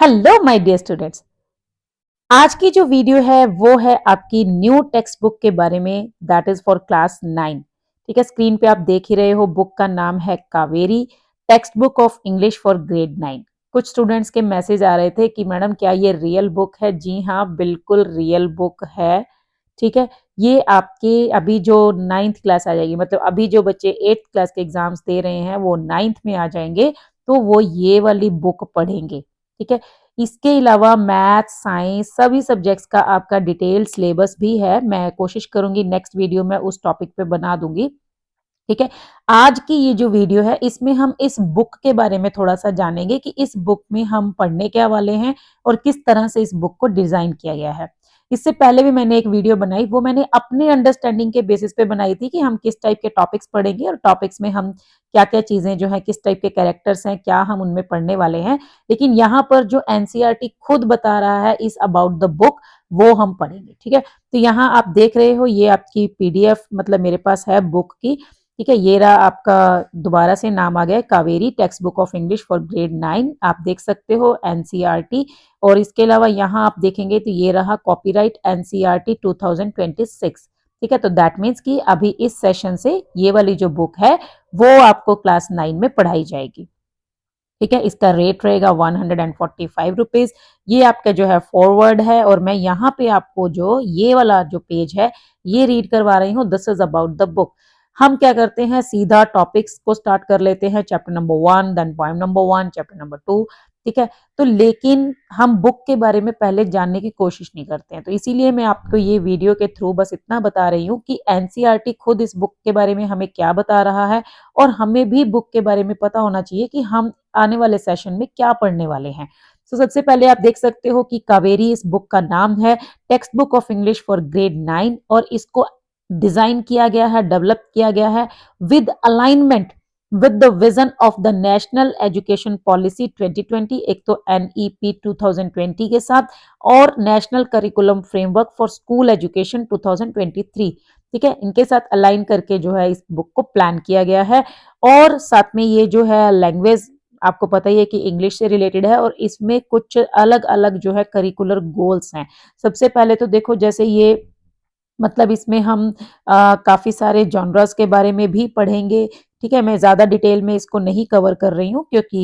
Hello my dear students. आज की जो वीडियो है वो है आपकी न्यू टेक्स्ट बुक के बारे में, दैट इज फॉर क्लास 9। ठीक है, स्क्रीन पे आप देख ही रहे हो, बुक का नाम है Kaveri text book of English for grade 9। कुछ स्टूडेंट्स के मैसेज आ रहे थे कि मैडम क्या ये रियल बुक है? जी हाँ, बिल्कुल रियल बुक है। ठीक है, ये आपके अभी जो 9th क्लास आ जाएगी, मतलब अभी जो बच्चे 8th क्लास के एग्जाम्स दे रहे हैं वो 9th में आ जाएंगे तो वो ये वाली बुक पढ़ेंगे। ठीक है, इसके अलावा मैथ साइंस सभी सब्जेक्ट्स का आपका डिटेल सिलेबस भी है। मैं कोशिश करूंगी नेक्स्ट वीडियो में उस टॉपिक पे बना दूंगी। ठीक है, आज की ये जो वीडियो है इसमें हम इस बुक के बारे में थोड़ा सा जानेंगे कि इस बुक में हम पढ़ने क्या वाले हैं और किस तरह से इस बुक को डिजाइन किया गया है। इससे पहले भी मैंने एक वीडियो बनाई, वो मैंने अपनी अंडरस्टैंडिंग के बेसिस पे बनाई थी कि हम किस टाइप के टॉपिक्स पढ़ेंगे और टॉपिक्स में हम क्या क्या चीजें जो है, किस टाइप के कैरेक्टर्स हैं, क्या हम उनमें पढ़ने वाले हैं। लेकिन यहाँ पर जो एनसीईआरटी खुद बता रहा है इस अबाउट द बुक, वो हम पढ़ेंगे। ठीक है, तो यहाँ आप देख रहे हो ये आपकी पीडीएफ मतलब मेरे पास है बुक की। ठीक है, ये रहा आपका, दोबारा से नाम आ गया है Kaveri text book of English for grade 9। आप देख सकते हो एनसीईआरटी। और इसके अलावा यहाँ आप देखेंगे तो ये रहा कॉपीराइट एनसीईआरटी 2026। ठीक है, तो दैट मीन्स कि अभी इस सेशन से ये वाली जो बुक है वो आपको क्लास 9 में पढ़ाई जाएगी। ठीक है, इसका रेट रहेगा 145 रुपीज। ये आपका जो है फॉरवर्ड है और मैं यहाँ पे आपको जो ये वाला जो पेज है ये रीड करवा रही हूँ। This is about the book. हम क्या करते हैं, सीधा टॉपिक्स को स्टार्ट कर लेते हैं, chapter number 1, then point number 1, chapter number 2। ठीक है, तो लेकिन हम बुक के बारे में पहले जानने की कोशिश नहीं करते हैं, तो इसीलिए मैं आपको ये वीडियो के थ्रू बस इतना बता रही हूँ कि एनसीईआरटी खुद इस बुक के बारे में हमें क्या बता रहा है और हमें भी बुक के बारे में पता होना चाहिए कि हम आने वाले सेशन में क्या पढ़ने वाले हैं। तो सबसे पहले आप देख सकते हो कि कावेरी इस बुक का नाम है, text book of English for grade 9, और इसको डिजाइन किया गया है, डेवलप किया गया है with alignment with the vision of the national education policy 2020, एक तो एनईपी 2020 के साथ, और national curriculum framework for school education 2023। ठीक है, इनके साथ अलाइन करके जो है इस बुक को प्लान किया गया है। और साथ में ये जो है लैंग्वेज, आपको पता ही है कि इंग्लिश से रिलेटेड है और इसमें कुछ अलग अलग जो है करिकुलर गोल्स हैं। सबसे पहले तो देखो, जैसे ये मतलब इसमें हम काफी सारे जॉनर्स के बारे में भी पढ़ेंगे। ठीक है, मैं ज्यादा डिटेल में इसको नहीं कवर कर रही हूँ क्योंकि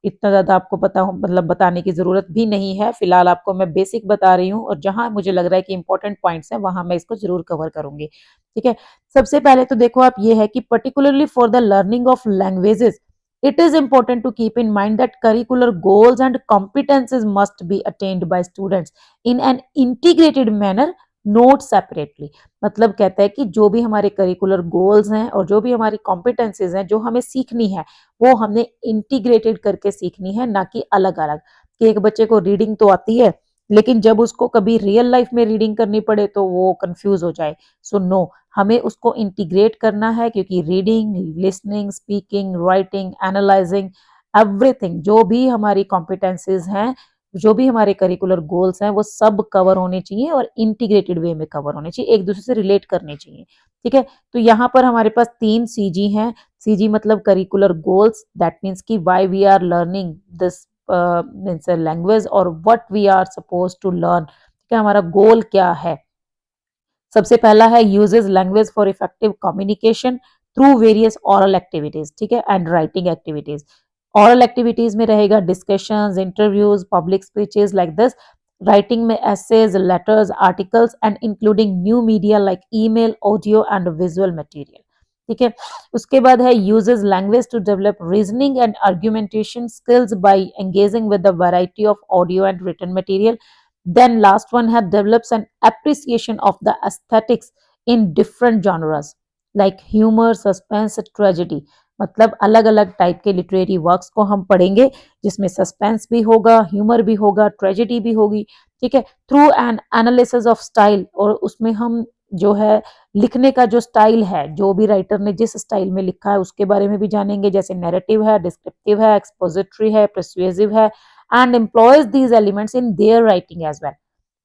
इतना ज्यादा आपको पता हो मतलब बताने की जरूरत भी नहीं है। फिलहाल आपको मैं बेसिक बता रही हूँ और जहां मुझे लग रहा है कि इंपॉर्टेंट पॉइंट्स हैं वहां मैं इसको जरूर कवर करूंगी। ठीक है, सबसे पहले तो देखो आप, ये है कि particularly for the learning of languages it is important to keep in mind that curricular goals and competences must be attained by students in an integrated manner, note separately. मतलब कहता है कि जो भी हमारे करिकुलर गोल्स हैं और जो भी हमारी कॉम्पिटेंसीज हैं जो हमें सीखनी है वो हमने इंटीग्रेटेड करके सीखनी है, ना कि अलग अलग। कि एक बच्चे को रीडिंग तो आती है लेकिन जब उसको कभी रियल लाइफ में रीडिंग करनी पड़े तो वो कंफ्यूज हो जाए। सो नो, हमें उसको इंटीग्रेट करना है क्योंकि reading, listening, speaking, writing, analysing, everything जो भी हमारी कॉम्पिटेंसीज हैं, जो भी हमारे करिकुलर गोल्स हैं वो सब कवर होने चाहिए और इंटीग्रेटेड वे में कवर होने चाहिए, एक दूसरे से रिलेट करने चाहिए। ठीक है, तो यहाँ पर हमारे पास 3 सीजी हैं। सीजी मतलब करिकुलर गोल्स, दैट मीन्स कि why we are learning this means language और what we are suppose to learn. ठीक है, हमारा गोल क्या है। सबसे पहला है uses language for effective communication through various oral activities. ठीक है, and writing activities. Oral activities में रहेगा discussions, interviews, public speeches like this. Writing में essays, letters, articles and including new media like email, audio and visual material. ठीक है, उसके बाद है uses language to develop reasoning and argumentation skills by engaging with the variety of audio and written material. Then last one has develops an appreciation of the aesthetics in different genres like humor, suspense, tragedy। मतलब अलग अलग type के literary works को हम पढ़ेंगे जिसमें suspense भी होगा, ह्यूमर भी होगा, ट्रेजेडी भी होगी। ठीक है, through an analysis of style, और उसमें हम जो है लिखने का जो स्टाइल है, जो भी राइटर ने जिस स्टाइल में लिखा है उसके बारे में भी जानेंगे, जैसे नैरेटिव है, डिस्क्रिप्टिव है, एक्सपोजिटरी है, परसुएसिव है, and employs these elements in their writing as well।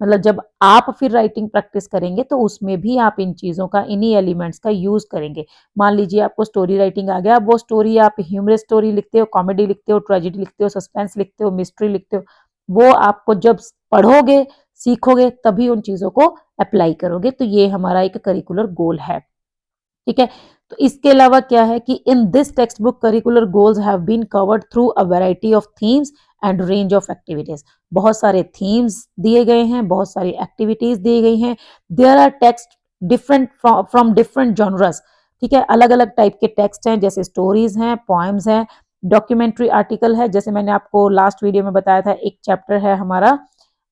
मतलब जब आप फिर राइटिंग प्रैक्टिस करेंगे तो उसमें भी आप इन चीज़ों का, इन्हीं एलिमेंट्स का यूज़ करेंगे। मान लीजिए आपको स्टोरी राइटिंग आ गया, अब वो स्टोरी आप ह्यूमरस स्टोरी लिखते हो, कॉमेडी लिखते हो, ट्रेजेडी लिखते हो, सस्पेंस लिखते हो, मिस्ट्री लिखते हो, वो आपको जब पढ़ोगे, सीखोगे, तभी उन चीज़ों को अप्लाई करोगे। तो ये हमारा एक करिकुलर गोल है, ठीक है। तो इसके अलावा क्या है कि in this textbook curricular goals have been covered through a variety of themes and range of activities. बहुत सारे थीम्स दिए गए हैं, बहुत सारी एक्टिविटीज दी गई हैं। There are text different from different genres, ठीक है। अलग अलग टाइप के टेक्स्ट हैं, जैसे स्टोरीज हैं, पोएम्स हैं, डॉक्यूमेंट्री आर्टिकल है, जैसे मैंने आपको लास्ट वीडियो में बताया था, एक चैप्टर है हमारा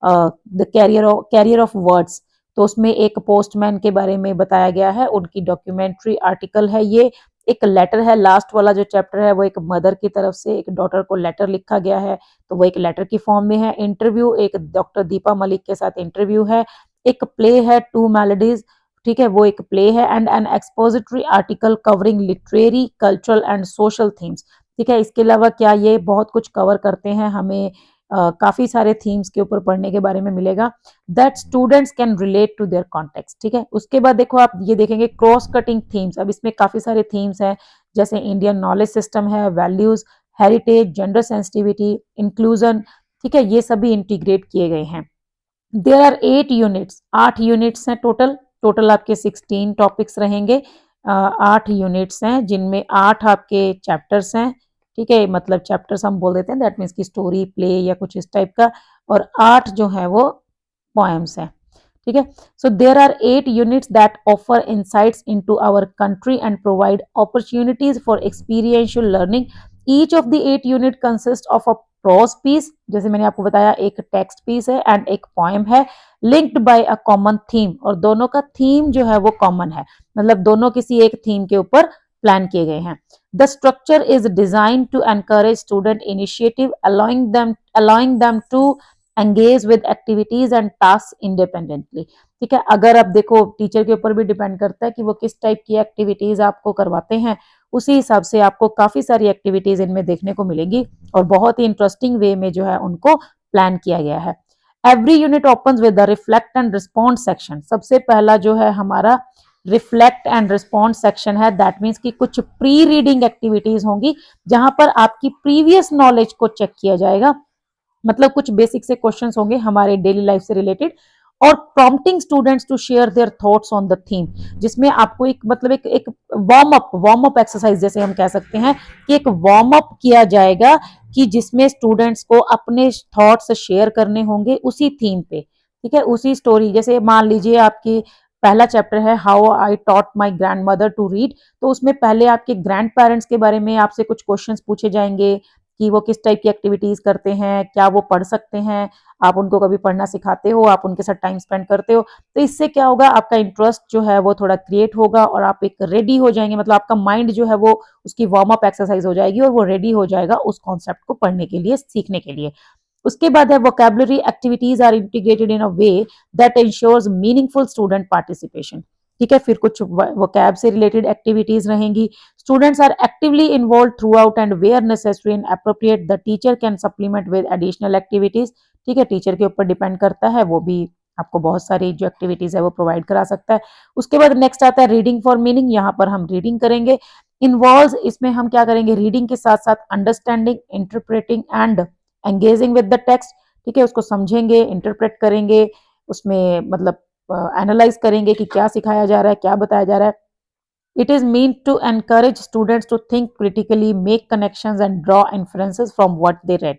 द कैरियर ऑफ वर्ड्स, तो उसमें एक पोस्टमैन के बारे में बताया गया है, उनकी डॉक्यूमेंट्री आर्टिकल है ये। एक लेटर है, लास्ट वाला जो चैप्टर है वो एक मदर की तरफ से एक डॉटर को लेटर लिखा गया है, तो वो एक लेटर की फॉर्म में है। इंटरव्यू, एक डॉक्टर दीपा मलिक के साथ इंटरव्यू है। एक प्ले है, टू मेलोडीज, ठीक है, वो एक प्ले है। And an expository article covering literary, cultural and social themes, ठीक है। इसके अलावा क्या ये बहुत कुछ कवर करते हैं, हमें काफी सारे थीम्स के ऊपर पढ़ने के बारे में मिलेगा, that students can relate to their context, ठीक है। उसके बाद देखो आप ये देखेंगे क्रॉस कटिंग थीम्स। अब इसमें काफी सारे थीम्स हैं, जैसे इंडियन नॉलेज सिस्टम है, values, heritage, gender sensitivity, inclusion, ठीक है, ये सभी इंटीग्रेट किए गए हैं। देयर आर 8 यूनिट्स, 8 यूनिट्स हैं टोटल। टोटल आपके 16 टॉपिक्स रहेंगे। 8 यूनिट्स हैं जिनमें 8 आपके चैप्टर्स हैं, ठीक है। मतलब चैप्टर्स हम बोल देते हैं, दैट मीन्स की स्टोरी, प्ले या कुछ इस टाइप का। और 8 जो है वो पोएम्स हैं, ठीक है। So there are 8 units that offer insights into our country and provide opportunities for experiential learning. Each of the 8 unit consist of a prose piece, जैसे मैंने आपको बताया, एक टेक्स्ट पीस है एंड एक पोएम है, linked by a common theme, और दोनों का थीम जो है वो कॉमन है, मतलब दोनों किसी एक थीम के ऊपर प्लान किए गए हैं। The structure is designed to encourage student initiative, allowing them to engage with activities and tasks independently, ठीक है। अगर आप देखो, टीचर के ऊपर भी डिपेंड करता है कि वो किस टाइप की एक्टिविटीज आपको करवाते हैं, उसी हिसाब से आपको काफी सारी एक्टिविटीज इनमें देखने को मिलेगी, और बहुत ही इंटरेस्टिंग वे में जो है उनको प्लान किया गया है। Every unit opens with the reflect and respond section. सबसे पहला जो है हमारा रिफ्लेक्ट एंड रिस्पॉन्ड सेक्शन है, दैट मीन्स कि कुछ प्री रीडिंग एक्टिविटीज होंगी, जहां पर आपकी प्रीवियस नॉलेज को चेक किया जाएगा, मतलब कुछ बेसिक से क्वेश्चंस होंगे हमारे डेली लाइफ से रिलेटेड, और prompting students to share their thoughts on the theme, जिसमें आपको एक मतलब एक वार्म अप एक्सरसाइज जैसे हम कह सकते हैं कि एक वार्म अप किया जाएगा, कि जिसमें स्टूडेंट्स को अपने थॉट्स शेयर करने होंगे उसी थीम पे, ठीक है, उसी स्टोरी। जैसे मान लीजिए आपकी पहला चैप्टर है how I taught my grandmother to read, तो उसमें पहले आपके ग्रैंड पेरेंट्स के बारे में आपसे कुछ क्वेश्चंस पूछे जाएंगे कि वो किस टाइप की एक्टिविटीज करते हैं, क्या वो पढ़ सकते हैं, आप उनको कभी पढ़ना सिखाते हो, आप उनके साथ टाइम स्पेंड करते हो। तो इससे क्या होगा, आपका इंटरेस्ट जो है वो थोड़ा क्रिएट होगा, और आप एक रेडी हो जाएंगे, मतलब आपका माइंड जो है वो उसकी वार्म अप एक्सरसाइज हो जाएगी, और वो रेडी हो जाएगा उस कॉन्सेप्ट को पढ़ने के लिए, सीखने के लिए। उसके बाद है vocabulary activities are integrated in a way that ensures meaningful student participation, ठीक है। फिर कुछ वोकैब से रिलेटेड एक्टिविटीज रहेंगी। Students are actively involve throughout and where necessary and appropriate the teacher can supplement with additional activities, ठीक है। Teacher के ऊपर डिपेंड करता है, वो भी आपको बहुत सारी जो एक्टिविटीज है वो प्रोवाइड करा सकता है। उसके बाद नेक्स्ट आता है रीडिंग फॉर मीनिंग, यहाँ पर हम रीडिंग करेंगे। इन्वॉल्व, इसमें हम क्या करेंगे, रीडिंग के साथ साथ understanding, interpreting and engaging with the text, ठीक है। उसको समझेंगे, इंटरप्रेट करेंगे, उसमें मतलब एनालाइज करेंगे कि क्या सिखाया जा रहा है, क्या बताया जा रहा है। It is mean to encourage students to think critically, make connections and draw inferences from what they read.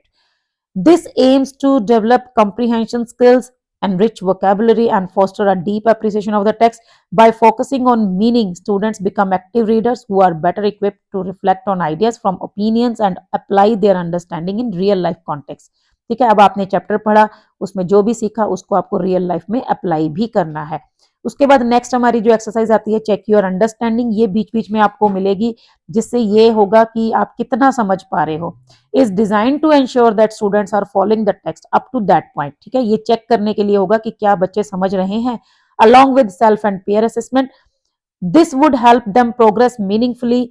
This aims to develop comprehension skills, enrich vocabulary, and foster a deep appreciation of the text. By focusing on meaning, students become active readers who are better equipped to reflect on ideas from opinions and apply their understanding in real life context. ठीक है, अब आपने chapter पढ़ा, उसमें जो भी सीखा उसको आपको रियल लाइफ में अप्लाई भी करना है। उसके बाद नेक्स्ट हमारी जो एक्सरसाइज आती है चेक योर अंडरस्टैंडिंग, ये बीच बीच में आपको मिलेगी, जिससे ये होगा कि आप कितना समझ पा रहे हो। Is design to ensure that students are following the text up to that point, ठीक है। ये चेक करने के लिए होगा कि क्या बच्चे समझ रहे हैं, along with self and peer assessment. This would help them progress meaningfully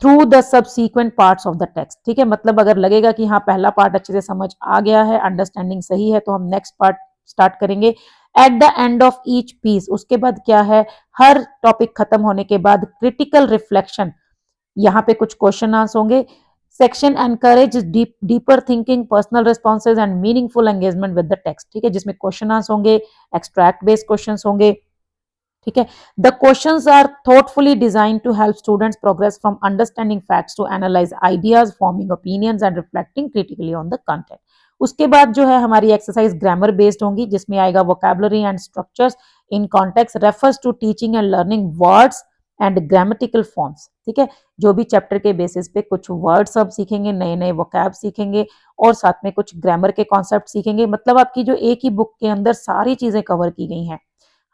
through the subsequent parts of the text, ठीक है। मतलब अगर लगेगा कि हाँ पहला पार्ट अच्छे से समझ आ गया है, अंडरस्टैंडिंग सही है, तो हम नेक्स्ट पार्ट स्टार्ट करेंगे। At the end of each piece, उसके बाद क्या है, हर टॉपिक खत्म होने के बाद क्रिटिकल रिफ्लेक्शन, यहाँ पे कुछ क्वेश्चन आंसर होंगे। Section encourage deeper thinking, personal responses and meaningful engagement with the text, ठीक है, जिसमें क्वेश्चन आंसर होंगे, एक्सट्रैक्ट बेस्ड क्वेश्चन होंगे, ठीक है। The questions are thoughtfully design to help students progress from understanding facts to analyze ideas, forming opinions and reflecting critically on the content. उसके बाद जो है हमारी एक्सरसाइज ग्रामर बेस्ड होंगी, जिसमें आएगा vocabulary and structures in context refers to teaching and learning words and grammatical forms, ठीक है। जो भी चैप्टर के बेसिस पे कुछ वर्ड्स अब सीखेंगे, नए नए वोकैब सीखेंगे और साथ में कुछ ग्रामर के कॉन्सेप्ट सीखेंगे। मतलब आपकी जो एक ही बुक के अंदर सारी चीजें कवर की गई हैं।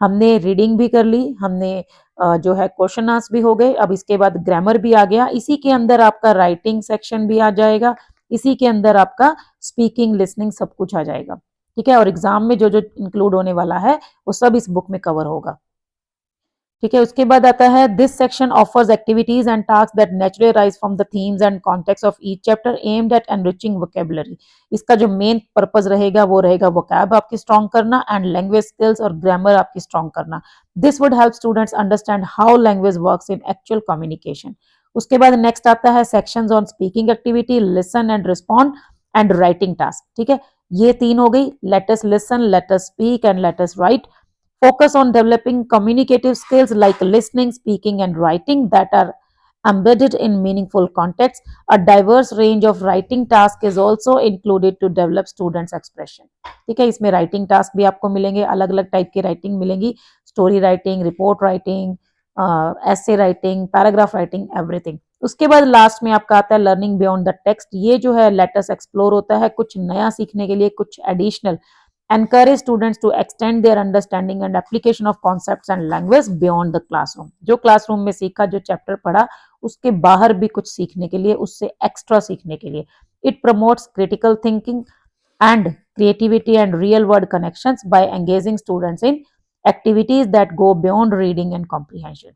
हमने रीडिंग भी कर ली, हमने जो है क्वेश्चन आंसर भी हो गए, अब इसके बाद ग्रामर भी आ गया, इसी के अंदर आपका राइटिंग सेक्शन भी आ जाएगा, इसी के अंदर आपका स्पीकिंग लिसनिंग सब कुछ आ जाएगा, ठीक है। और एग्जाम में जो जो इंक्लूड होने वाला है वो सब इस बुक में कवर होगा, ठीक है। उसके बाद आता है this section offers activities and task that naturally rise from the themes and context of each chapter aimed at enriching vocabulary. इसका जो मेन पर्पस रहेगा वो रहेगा वोकैब आपकी स्ट्रॉन्ग करना एंड लैंग्वेज स्किल्स और ग्रामर आपकी स्ट्रॉन्ग करना। This would help students understand how language works in actual communication. उसके बाद नेक्स्ट आता है sections on speaking activity, listen and respond and writing task, ठीक है। ये तीन हो गई, let us listen, let us speak and let us right. Focus on developing communicative skills like listening, speaking, and writing that are embedded in meaningful contexts. A diverse range of writing tasks is also included to develop students' expression. ठीक है, इसमें writing task भी आपको मिलेंगे, अलग अलग type की writing मिलेंगी, स्टोरी राइटिंग, रिपोर्ट राइटिंग, ऐसे राइटिंग, पैराग्राफ राइटिंग, एवरीथिंग। उसके बाद लास्ट में आपका आता है लर्निंग बियॉन्ड द टेक्स्ट। ये जो है लेटस एक्सप्लोर होता है, कुछ नया सीखने के लिए, कुछ additional, encourage students to extend their understanding and application of concepts and language beyond the classroom। जो क्लासरूम में सीखा, जो चैप्टर पढ़ा, उसके बाहर भी कुछ सीखने के लिए, उससे एक्स्ट्रा सीखने के लिए। It promotes critical thinking and creativity and real world connections by engaging students in activities that go beyond reading and comprehension।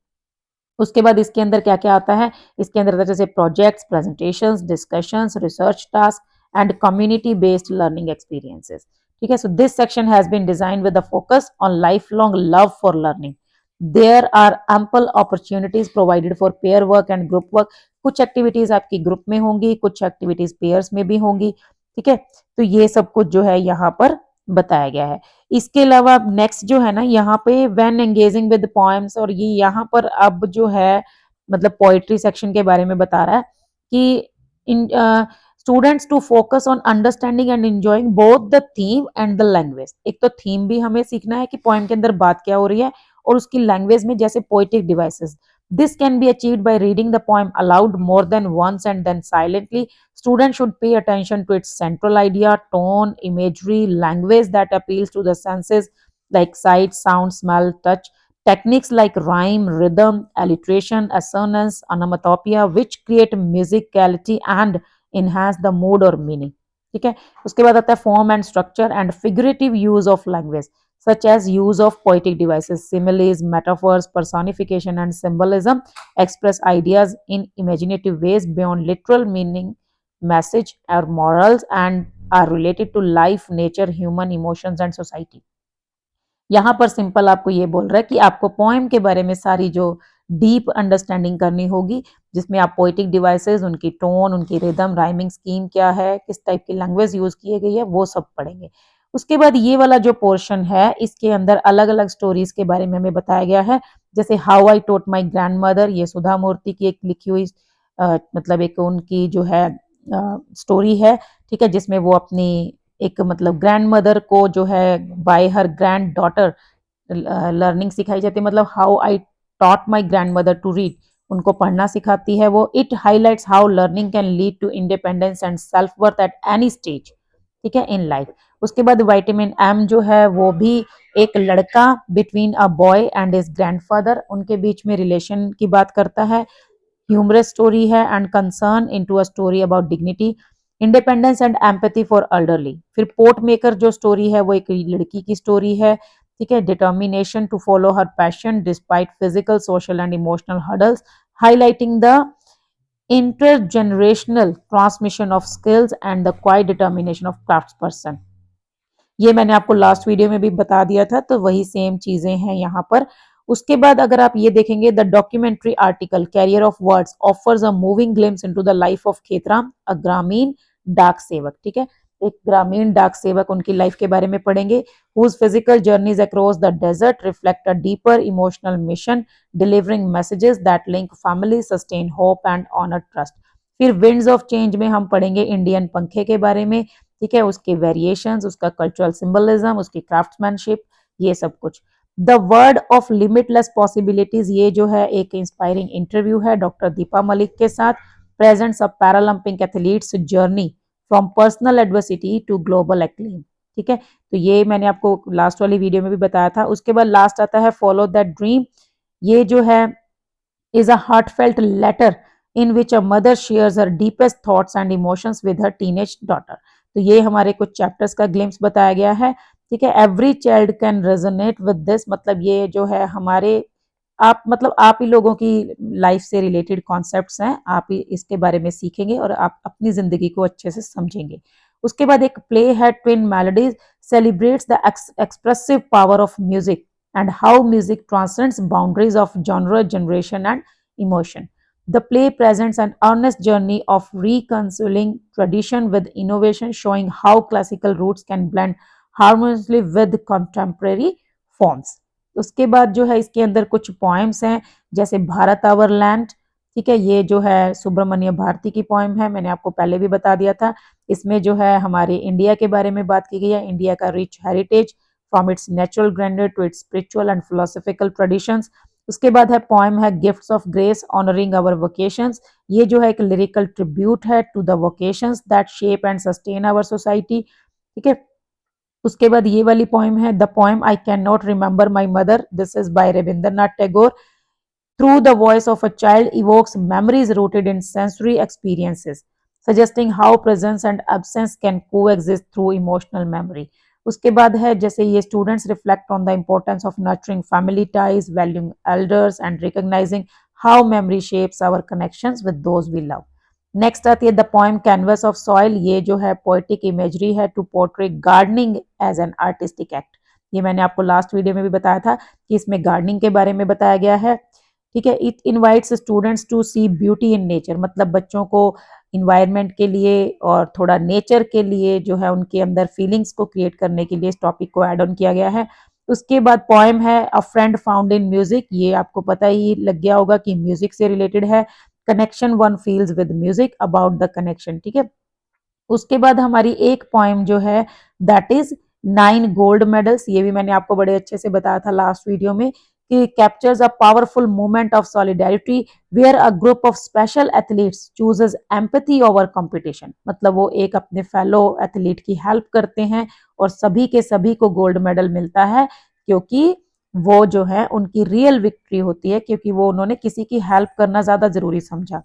उसके बाद इसके अंदर क्या क्या आता है, इसके अंदर जैसे projects, presentations, discussions, research task and community based learning experiences, ठीक है। So this section has been designed with the focus on lifelong love for learning. There are ample opportunities provided for pair work and group work. कुछ activities आपकी group में होंगी, कुछ activities pairs में भी होंगी, ठीक है। तो ये सब कुछ जो है यहाँ पर बताया गया है। इसके अलावा नेक्स्ट जो है ना, यहाँ पे व्हेन एंगेजिंग विद पोएम्स, और ये यहाँ पर अब जो है मतलब पोएट्री सेक्शन के बारे में बता रहा है कि in students to focus on understanding and enjoying both the theme and the language. एक तो थीम भी हमें सीखना है कि पोएम के अंदर बात क्या हो रही है, और उसकी लैंग्वेज में जैसे poetic devices. This can be achieved by reading the poem aloud more than once and then silently. Students should pay attention to its central idea, tone, imagery, language that appeals to the senses like sight, sound, smell, touch. Techniques like rhyme, rhythm, alliteration, assonance, onomatopoeia, which create musicality and enhance the mood or meaning. ठीक है। उसके बाद आता है form and structure and figurative use of language, such as use of poetic devices, similes, metaphors, personification, and symbolism express ideas in imaginative ways beyond literal meaning, message or morals, and are related to life, nature, human emotions and society। यहाँ पर simple आपको ये बोल रहा है कि आपको poem के बारे में सारी जो डीप अंडरस्टैंडिंग करनी होगी, जिसमें आप पोएटिक डिवाइसेस, उनकी टोन, उनकी रिदम, राइमिंग स्कीम क्या है, किस टाइप की लैंग्वेज यूज की गई है, वो सब पढ़ेंगे। उसके बाद ये वाला जो पोर्शन है, इसके अंदर अलग अलग स्टोरीज के बारे में हमें बताया गया है, जैसे how I taught my grandmother. ये सुधा मूर्ति की एक लिखी हुई मतलब एक उनकी जो है स्टोरी है, ठीक है, जिसमें वो अपनी एक मतलब ग्रैंड मदर को जो है by her granddaughter learning सिखाई जाती है। मतलब how I taught my grandmother to read, उनको पढ़ना सिखाती है वो। It highlights how learning can lead to independence and self worth at any stage, ठीक है, इन लाइफ। उसके बाद विटामिन एम जो है वो भी एक लड़का between a boy and his grandfather, उनके बीच में रिलेशन की बात करता है। ह्यूमरस स्टोरी है and concern into a story about dignity, independence and empathy for elderly. फिर पोर्ट मेकर जो स्टोरी है वो एक लड़की की स्टोरी है, ठीक है, determination to follow her passion despite physical, social and emotional hurdles, highlighting the intergenerational transmission of skills and the quiet determination of craftsperson। ये मैंने आपको लास्ट वीडियो में भी बता दिया था, तो वही सेम चीजें हैं यहाँ पर। उसके बाद अगर आप ये देखेंगे, the documentary article carrier of words offers a moving glimpse into the life of Khetaram, a Gramin Dak सेवक। ठीक है, एक ग्रामीण डाक सेवक, उनकी लाइफ के बारे में पढ़ेंगे। whose physical journeys across the desert reflect a deeper emotional mission, delivering messages that link family, sustain hope and honor trust। फिर विंड्स ऑफ चेंज में हम पढ़ेंगे इंडियन पंखे के बारे में। ठीक है, उसके वेरिएशंस, उसका कल्चरल सिंबलिज्म, उसकी क्राफ्ट्समैनशिप, ये सब कुछ। The word of limitless possibilities, ये जो है एक इंस्पायरिंग इंटरव्यू है डॉक्टर दीपा मलिक के साथ। Presents of Paralympic athletes journey from personal adversity to global acclaim. ठीक है, तो ये मैंने आपको लास्ट वाली वीडियो में भी बताया था। उसके बाद लास्ट आता है फॉलो दैट ड्रीम। ये जो है is a heartfelt letter in which a mother shares her deepest thoughts and emotions with her teenage daughter। तो ये हमारे कुछ चैप्टर्स का ग्लिम्स बताया गया है। ठीक है, every child can resonate with this, मतलब ये जो है हमारे आप मतलब आप ही लोगों की लाइफ से रिलेटेड कॉन्सेप्ट्स हैं, आप ही इसके बारे में सीखेंगे और आप अपनी जिंदगी को अच्छे से समझेंगे। उसके बाद एक प्ले है twin melodies, celebrates the expressive power of music and how music transcends boundaries of genre, generation, and emotion. The play presents an earnest journey of reconciling tradition with innovation, showing how classical roots can blend harmoniously with contemporary forms। उसके बाद जो है इसके अंदर कुछ poems हैं, जैसे Bharat our land. ठीक है, ये जो है सुब्रमण्य भारती की पोएम है, मैंने आपको पहले भी बता दिया था। इसमें जो है हमारे इंडिया के बारे में बात की गई है, इंडिया का rich heritage from its natural grandeur to its spiritual and philosophical traditions। उसके बाद है पोएम है gifts of grace honouring our vocations. ये जो है एक लिरिकल ट्रिब्यूट है to the vocations that shape and sustain our society. ठीक है, उसके बाद ये वाली पोएम है the poem I can not remember my mother, this is by Rabindranath Tagore. through the voice of a child evokes memories rooted in sensory experiences, suggesting how presence and absence can coexist through emotional memory। उसके बाद है जैसे ये students reflect on the importance of nurturing family ties, valuing elders and recognizing how memory shapes our connections with those we love. Next आती है the poem canvas of soil. ये जो है पोएटिक इमेजरी है to portray gardening as an artistic act. ये मैंने आपको last video में भी बताया था कि इसमें गार्डनिंग के बारे में बताया गया है। ठीक है, it invites students to see beauty in nature, मतलब बच्चों को इन्वायरमेंट के लिए और थोड़ा नेचर के लिए जो है उनके अंदर फीलिंग्स को क्रिएट करने के लिए इस टॉपिक को ऐड ऑन किया गया है। उसके बाद पोएम है अ फ्रेंड फाउंड इन म्यूजिक। ये आपको पता ही लग गया होगा कि म्यूजिक से रिलेटेड है। Connection one feels with music, about the connection. ठीक है, उसके बाद हमारी एक पोएम जो है दैट इज 9 गोल्ड मेडल्स। ये भी मैंने आपको बड़े अच्छे से बताया था लास्ट वीडियो में कि captures a powerful movement of solidarity where a group of special athletes chooses empathy over competition. मतलब वो एक अपने फेलो एथलीट की हेल्प करते हैं और सभी के सभी को गोल्ड मेडल मिलता है, क्योंकि वो जो है उनकी रियल विक्ट्री होती है, क्योंकि वो उन्होंने किसी की हेल्प करना ज्यादा जरूरी समझा।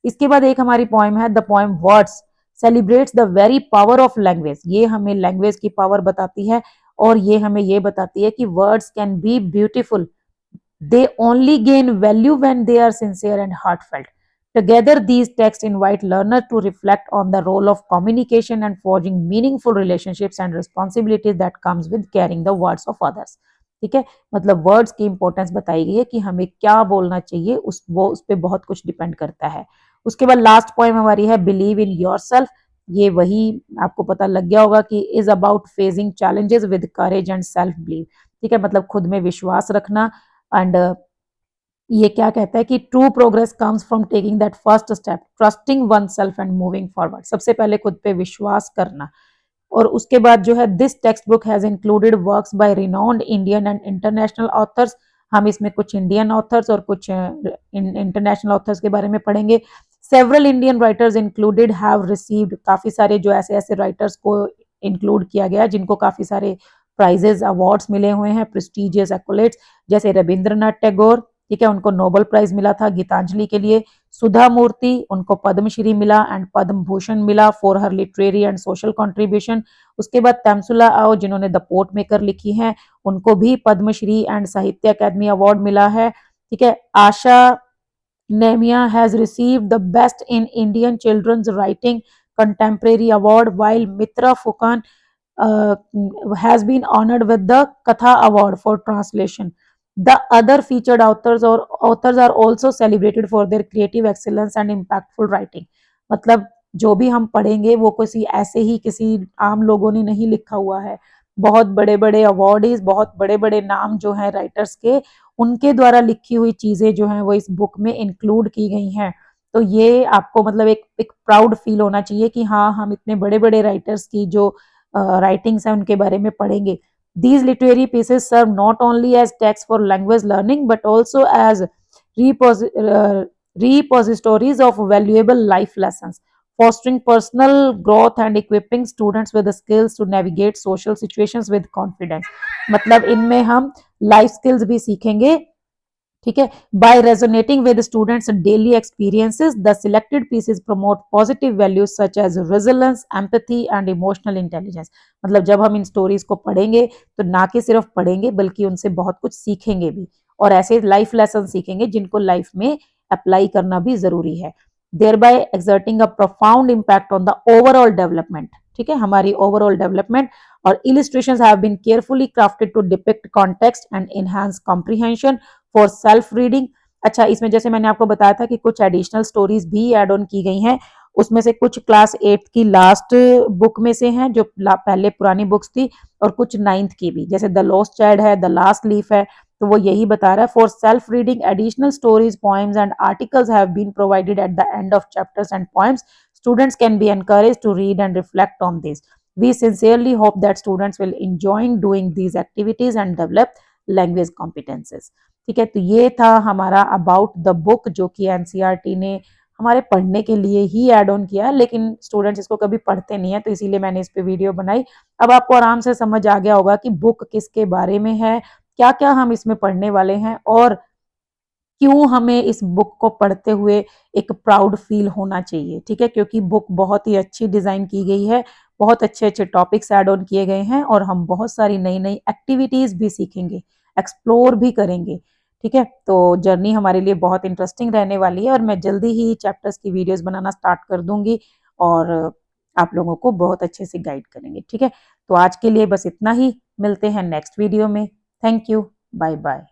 इसके बाद एक हमारी पोएम है the poem words celebrates the very power of language. ये हमें लैंग्वेज की पावर बताती है और ये हमें ये बताती है कि words can be beautiful, they only gain value when they are sincere and heartfelt। Together, these texts invite learners to reflect on the role of communication and forging meaningful relationships and responsibilities that comes with carrying the words of others। ठीक है, मतलब words की importance बताई गई है कि हमें क्या बोलना चाहिए, उस पे बहुत कुछ डिपेंड करता है। उसके बाद लास्ट पोएम हमारी है बिलीव इन योरसेल्फ। ये वही आपको पता लग गया होगा कि is about facing challenges with courage and self believe. ठीक है, मतलब खुद में विश्वास रखना। एंड ये क्या कहता है कि true progress comes from taking that first step, trusting one self and moving forward. सबसे पहले खुद पे विश्वास करना। और उसके बाद जो है this text book has included works by renowned Indian and international authors. हम इसमें कुछ इंडियन ऑथर्स और कुछ इंटरनेशनल ऑथर्स के बारे में पढ़ेंगे। Several Indian writers included have received, काफी सारे जो ऐसे ऐसे राइटर्स को इंक्लूड किया गया जिनको काफी सारे प्राइजेस अवार्ड्स मिले हुए हैं, प्रेस्टिजियस एक्कोलेट्स, जैसे रविंद्रनाथ टैगोर। ठीक है, उनको नोबेल प्राइज मिला था गीतांजलि के लिए। सुधा मूर्ति, उनको पद्मश्री मिला एंड पद्म भूषण मिला for her literary and social contribution. उसके बाद तमसुला आओ, जिन्होंने द पोर्ट मेकर लिखी है, उनको भी पद्मश्री एंड साहित्य अकादमी अवार्ड मिला है। ठीक है, Asha Nehemiah has received the best in Indian children's writing contemporary award, while Mitra Phukan has been honored with the Katha Award for translation. The other featured authors are also celebrated for their creative excellence and impactful writing. मतलब जो भी हम पढ़ेंगे वो किसी ऐसे ही किसी आम लोगों ने नहीं लिखा हुआ है। बहुत बड़े बड़े अवार्डीज, बहुत बड़े बड़े नाम जो हैं राइटर्स के, उनके द्वारा लिखी हुई चीजें जो हैं वो इस बुक में इंक्लूड की गई हैं। तो ये आपको मतलब एक प्राउड फील होना चाहिए कि हाँ, हम इतने बड़े बड़े राइटर्स की जो राइटिंग्स हैं उनके बारे में पढ़ेंगे। These literary pieces serve not only as texts for language learning but also as repositories of valuable life lessons, fostering personal growth and equipping students with the skills to navigate social situations with confidence. मतलब इनमें हम life skills भी सीखेंगे, ठीक है। By resonating with students daily experiences the selected pieces promote positive values such as resilience, empathy and emotional intelligence. मतलब जब हम इन स्टोरीज को पढ़ेंगे तो ना कि सिर्फ पढ़ेंगे बल्कि उनसे बहुत कुछ सीखेंगे भी, और ऐसे लाइफ लेसन सीखेंगे जिनको लाइफ में अप्लाई करना भी जरूरी है। Thereby exerting a profound impact on the overall development, ठीक है, हमारी ओवरऑल डेवलपमेंट। और illustrations have been carefully crafted to depict context and enhance comprehension for self reading. अच्छा, इसमें जैसे मैंने आपको बताया था कि कुछ एडिशनल स्टोरीज भी एड ऑन की गई हैं, उसमें से कुछ क्लास 8 की लास्ट बुक में से हैं जो पहले पुरानी बुक्स थी, और कुछ 9th की भी, जैसे द लॉस्ट चाइल्ड है, द लास्ट लीफ है। तो वो यही बता रहा है, for self reading additional stories, poems and articles have been provided at the end of chapters and poems. Students can be encouraged to read and reflect on this. We sincerely hope that students will enjoying doing these activities and develop language competences. ठीक है, तो ये था हमारा about the book जो कि NCERT ने हमारे पढ़ने के लिए ही ऐड ऑन किया, लेकिन स्टूडेंट्स इसको कभी पढ़ते नहीं है, तो इसीलिए मैंने इस पे वीडियो बनाई। अब आपको आराम से समझ आ गया होगा कि बुक किसके बारे में है, क्या क्या हम इसमें पढ़ने वाले हैं, और क्यों हमें इस बुक को पढ़ते हुए एक प्राउड फील होना चाहिए। ठीक है, क्योंकि बुक बहुत ही अच्छी डिजाइन की गई है, बहुत अच्छे अच्छे टॉपिक्स ऐड ऑन किए गए हैं, और हम बहुत सारी नई नई एक्टिविटीज भी सीखेंगे, एक्सप्लोर भी करेंगे। ठीक है, तो जर्नी हमारे लिए बहुत इंटरेस्टिंग रहने वाली है, और मैं जल्दी ही चैप्टर्स की वीडियोस बनाना स्टार्ट कर दूंगी, और आप लोगों को बहुत अच्छे से गाइड करेंगे। ठीक है, तो आज के लिए बस इतना ही, मिलते हैं नेक्स्ट वीडियो में। Thank you, bye bye.